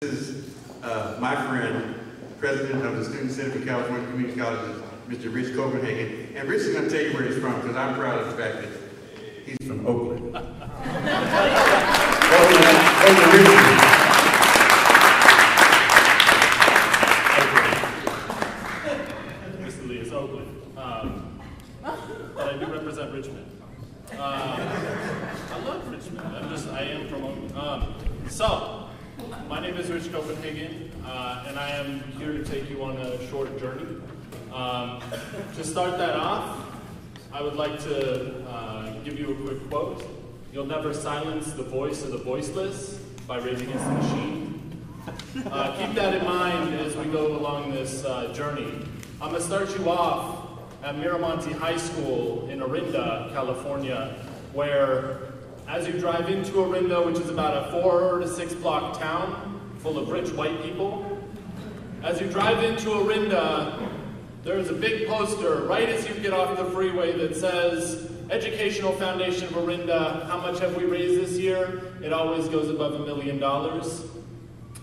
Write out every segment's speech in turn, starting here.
This is my friend, President of the Student Center for California Community Colleges, Mr. Rich Copenhagen. And Rich is going to tell you where he's from, because I'm proud of the fact that he's from Oakland. Oakland, Richmond. Mr. Lee, it's Oakland. But I do represent Richmond. I love Richmond. I am from Oakland. So, my name is Rich Copenhagen, and I am here to take you on a short journey. To start that off, I would like to give you a quick quote. You'll never silence the voice of the voiceless by raising against the machine. Keep that in mind as we go along this journey. I'm going to start you off at Miramonte High School in Orinda, California, where as you drive into Orinda, which is about a 4 to 6 block town full of rich white people, as you drive into Orinda, there's a big poster right as you get off the freeway that says, Educational Foundation of Orinda, how much have we raised this year? It always goes above $1 million.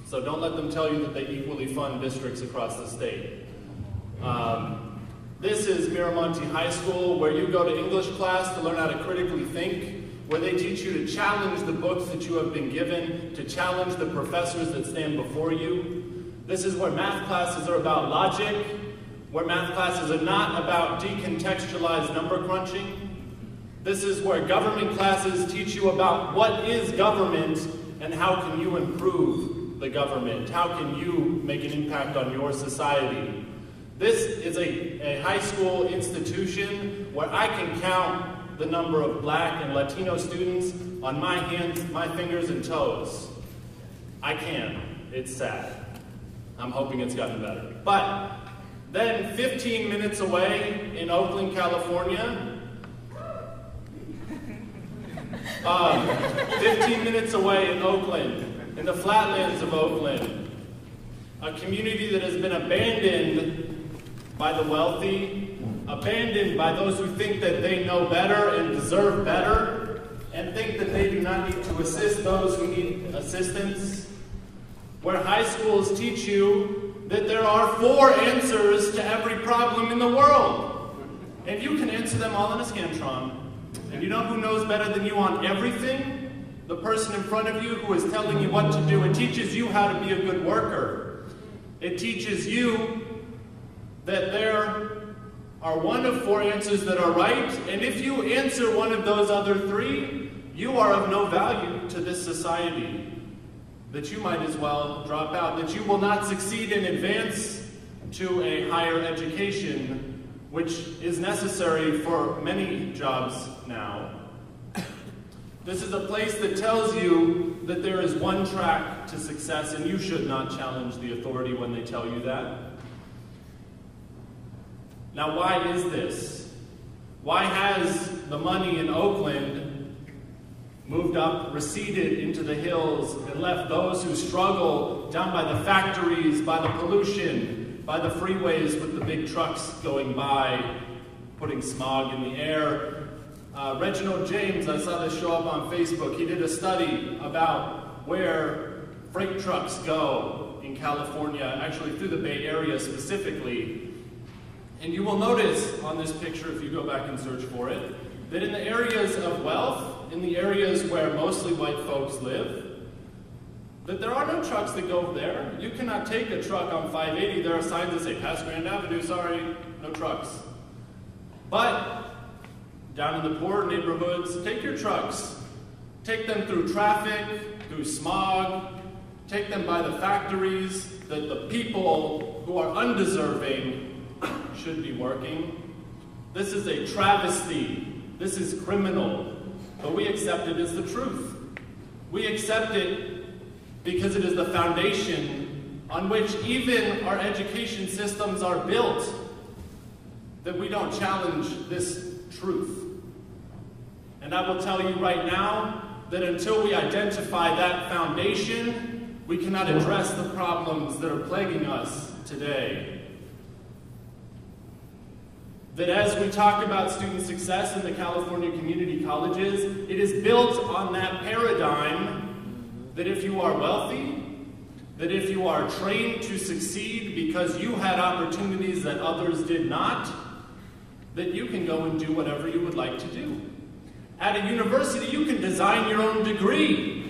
So don't let them tell you that they equally fund districts across the state. This is Miramonte High School, where you go to English class to learn how to critically think, where they teach you to challenge the books that you have been given, to challenge the professors that stand before you. This is where math classes are about logic, where math classes are not about decontextualized number crunching. This is where government classes teach you about what is government and how can you improve the government, how can you make an impact on your society. This is a high school institution where I can count the number of Black and Latino students on my hands, my fingers and toes. I can. It's sad. I'm hoping it's gotten better. But then 15 minutes away in Oakland, California, 15 minutes away in Oakland, in the flatlands of Oakland, a community that has been abandoned by the wealthy, abandoned by those who think that they know better and deserve better, and think that they do not need to assist those who need assistance, where high schools teach you that there are 4 answers to every problem in the world, and you can answer them all in a Scantron. And you know who knows better than you on everything? The person in front of you who is telling you what to do. It teaches you how to be a good worker. It teaches you that there are 1 of 4 answers that are right, and if you answer one of those other 3, you are of no value to this society, that you might as well drop out, that you will not succeed in advance to a higher education, which is necessary for many jobs now. This is a place that tells you that there is one track to success, and you should not challenge the authority when they tell you that. Now, why is this? Why has the money in Oakland moved up, receded into the hills, and left those who struggle down by the factories, by the pollution, by the freeways with the big trucks going by, putting smog in the air? Reginald James, I saw this show up on Facebook, he did a study about where freight trucks go in California, actually through the Bay Area specifically. And you will notice on this picture, if you go back and search for it, that in the areas of wealth, in the areas where mostly white folks live, that there are no trucks that go there. You cannot take a truck on 580. There are signs that say, pass Grand Avenue, sorry, no trucks. But down in the poor neighborhoods, take your trucks. Take them through traffic, through smog, take them by the factories that the people who are undeserving should be working. This is a travesty. This is criminal. But we accept it as the truth. We accept it because it is the foundation on which even our education systems are built, that we don't challenge this truth. And I will tell you right now that until we identify that foundation, we cannot address the problems that are plaguing us today. That as we talk about student success in the California community colleges, it is built on that paradigm that if you are wealthy, that if you are trained to succeed because you had opportunities that others did not, that you can go and do whatever you would like to do. At a university, you can design your own degree.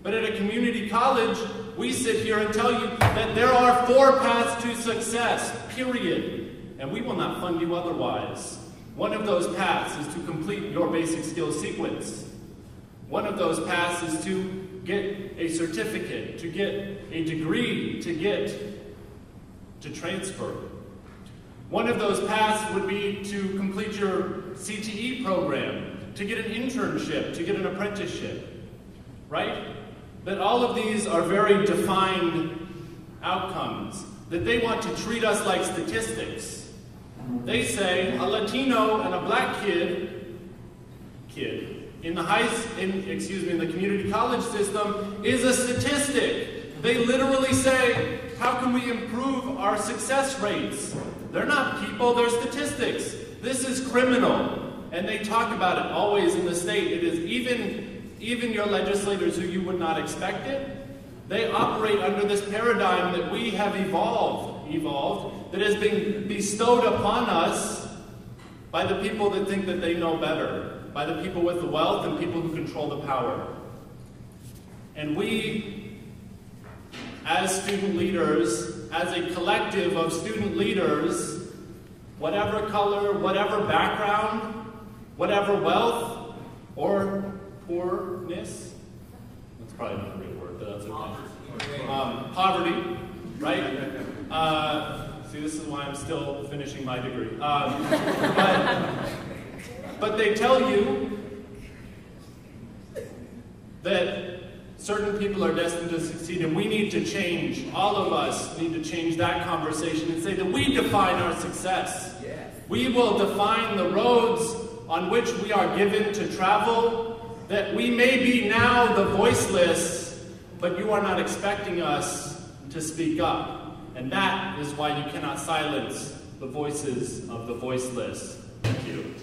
But at a community college, we sit here and tell you that there are 4 paths to success, period. And we will not fund you otherwise. One of those paths is to complete your basic skills sequence. One of those paths is to get a certificate, to get a degree, to transfer. One of those paths would be to complete your CTE program, to get an internship, to get an apprenticeship, right? That all of these are very defined outcomes, that they want to treat us like statistics. They say a Latino and a black kid in the community college system is a statistic. They literally say, how can we improve our success rates? They're not people, they're statistics. This is criminal. And they talk about it always in the state. It is even your legislators who you would not expect it, they operate under this paradigm that we have evolved, that has been bestowed upon us by the people that think that they know better, by the people with the wealth and people who control the power. And we, as student leaders, as a collective of student leaders, whatever color, whatever background, whatever wealth or poorness, that's probably not a real word, but that's okay. Poverty, right? See, this is why I'm still finishing my degree. But they tell you that certain people are destined to succeed, and we need to change. All of us need to change that conversation and say that we define our success. Yes. We will define the roads on which we are given to travel, that we may be now the voiceless, but you are not expecting us to speak up. And that is why you cannot silence the voices of the voiceless. Thank you.